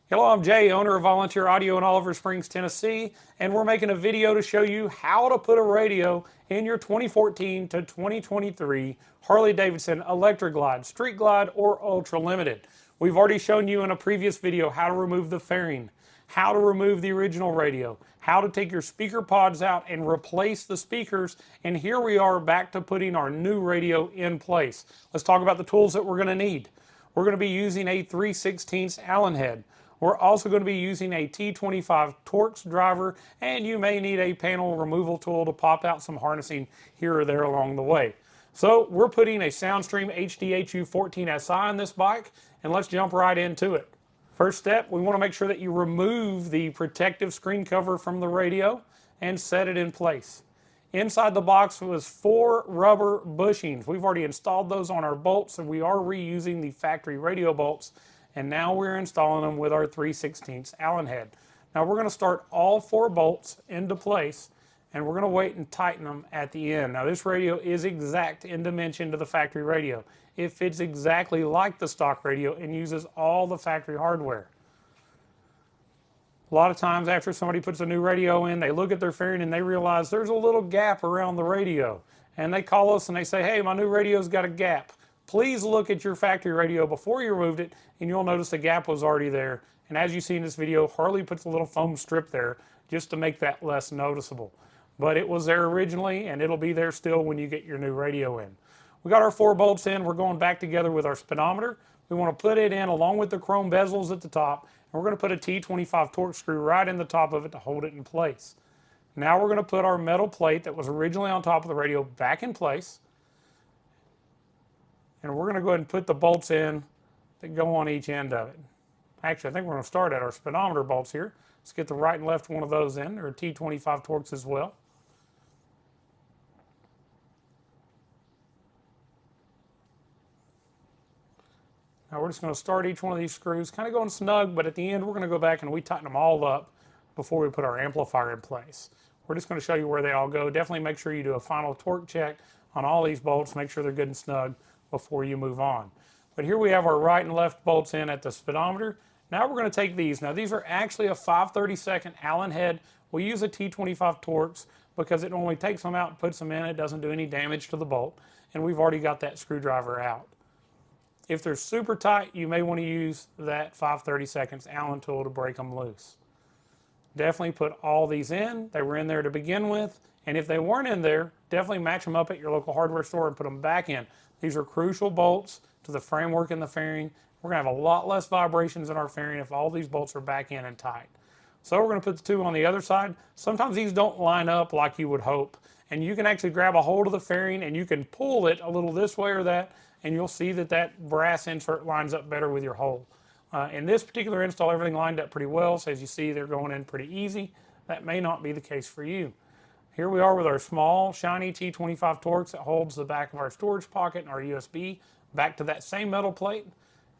Hello, I'm Jay, owner of Volunteer Audio in Oliver Springs, Tennessee, and we're making a video to show you how to put a radio in your 2014 to 2023 Harley Davidson Electra Glide, Street Glide, or Ultra Limited. We've already shown you in a previous video how to remove the fairing, how to remove the original radio, how to take your speaker pods out and replace the speakers, and here we are back to putting our new radio in place. Let's talk about the tools that we're going to need. We're going to be using a 3/16 Allen head. We're also going to be using a T25 Torx driver, and you may need a panel removal tool to pop out some harnessing here or there along the way. So we're putting a Soundstream HDHU.14Si in this bike, and let's jump right into it. First step, we want to make sure that you remove the protective screen cover from the radio and set it in place. Inside the box was 4 rubber bushings. We've already installed those on our bolts, and we are reusing the factory radio bolts, and now we're installing them with our 3/16 Allen head. Now we're going to start all 4 bolts into place, and we're going to wait and tighten them at the end. Now this radio is exact in dimension to the factory radio. It fits exactly like the stock radio and uses all the factory hardware. A lot of times after somebody puts a new radio in, they look at their fairing and they realize there's a little gap around the radio. And they call us and they say, hey, my new radio's got a gap. Please look at your factory radio before you removed it, and you'll notice the gap was already there. And as you see in this video, Harley puts a little foam strip there just to make that less noticeable. But it was there originally, and it'll be there still when you get your new radio in. We got our 4 bolts in. We're going back together with our speedometer. We want to put it in along with the chrome bezels at the top, and we're going to put a T25 Torx screw right in the top of it to hold it in place. Now we're going to put our metal plate that was originally on top of the radio back in place. And we're going to go ahead and put the bolts in that go on each end of it. Actually, I think we're going to start at our speedometer bolts here. Let's get the right and left one of those in. They're a T25 Torx as well. Now we're just going to start each one of these screws, kind of going snug, but at the end we're going to go back and we tighten them all up before we put our amplifier in place. We're just going to show you where they all go. Definitely make sure you do a final torque check on all these bolts, make sure they're good and snug before you move on. But here we have our right and left bolts in at the speedometer. Now we're going to take these. Now these are actually a 5/32 Allen head. We use a T25 Torx because it only takes them out and puts them in. It doesn't do any damage to the bolt. And we've already got that screwdriver out. If they're super tight, you may want to use that 5/32 Allen tool to break them loose. Definitely put all these in. They were in there to begin with. And if they weren't in there, definitely match them up at your local hardware store and put them back in. These are crucial bolts to the framework and the fairing. We're going to have a lot less vibrations in our fairing if all these bolts are back in and tight. So we're going to put the 2 on the other side. Sometimes these don't line up like you would hope. And you can actually grab a hold of the fairing and you can pull it a little this way or that, and you'll see that that brass insert lines up better with your hole. In this particular install, everything lined up pretty well. So as you see, they're going in pretty easy. That may not be the case for you. Here we are with our small, shiny T25 Torx that holds the back of our storage pocket and our USB back to that same metal plate.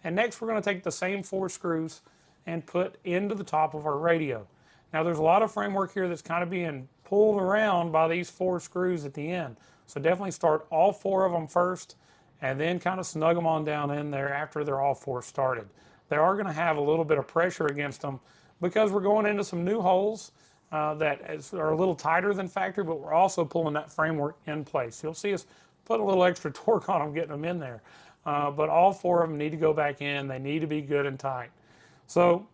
And next we're going to take the same 4 screws and put into the top of our radio. Now there's a lot of framework here that's kind of being pulled around by these 4 screws at the end. So definitely start all 4 of them first and then kind of snug them on down in there after they're all 4 started. They are going to have a little bit of pressure against them because we're going into some new holes that are a little tighter than factory, but we're also pulling that framework in place. You'll see us put a little extra torque on them, getting them in there. But all 4 of them need to go back in. They need to be good and tight. So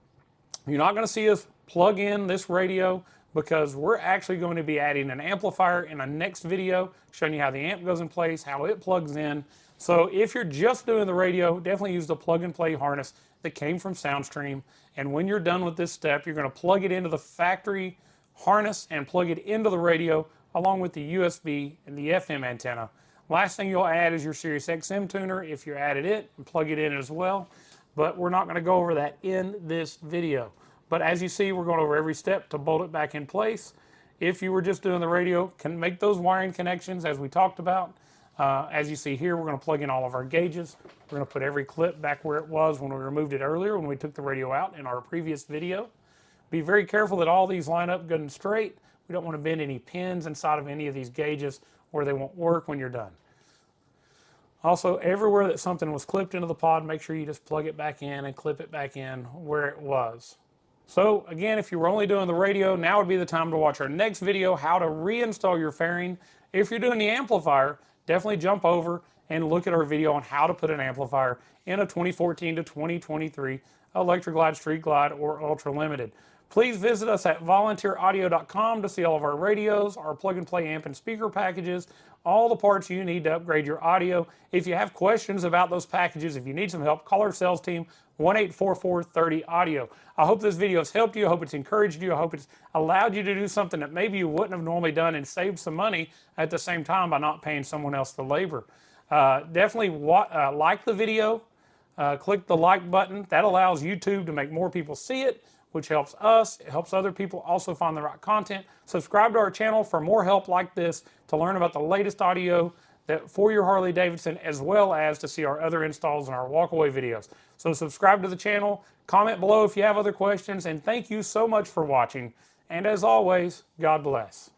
you're not going to see us plug in this radio because we're actually going to be adding an amplifier in a next video, showing you how the amp goes in place, how it plugs in. So if you're just doing the radio, definitely use the plug and play harness that came from Soundstream. And when you're done with this step, you're going to plug it into the factory harness and plug it into the radio along with the USB and the FM antenna. Last thing you'll add is your Sirius XM tuner if you added it, and plug it in as well. But we're not going to go over that in this video. But as you see, we're going over every step to bolt it back in place. If you were just doing the radio, can make those wiring connections as we talked about. As you see here, we're going to plug in all of our gauges. We're going to put every clip back where it was when we removed it earlier, when we took the radio out in our previous video. Be very careful that all these line up good and straight. We don't want to bend any pins inside of any of these gauges or they won't work when you're done. Also, everywhere that something was clipped into the pod, make sure you just plug it back in and clip it back in where it was. So again, if you were only doing the radio, now would be the time to watch our next video, how to reinstall your fairing. If you're doing the amplifier, definitely jump over and look at our video on how to put an amplifier in a 2014 to 2023 Electra Glide, Street Glide, or Ultra Limited. Please visit us at volunteeraudio.com to see all of our radios, our plug-and-play amp and speaker packages, all the parts you need to upgrade your audio. If you have questions about those packages, if you need some help, call our sales team, 1-844-30-AUDIO. I hope this video has helped you. I hope it's encouraged you. I hope it's allowed you to do something that maybe you wouldn't have normally done and saved some money at the same time by not paying someone else the labor. Definitely like the video. Click the like button. That allows YouTube to make more people see it, which helps us. It helps other people also find the right content. Subscribe to our channel for more help like this, to learn about the latest audio for your Harley Davidson, as well as to see our other installs and our walkaway videos. So subscribe to the channel, comment below if you have other questions, and thank you so much for watching. And as always, God bless.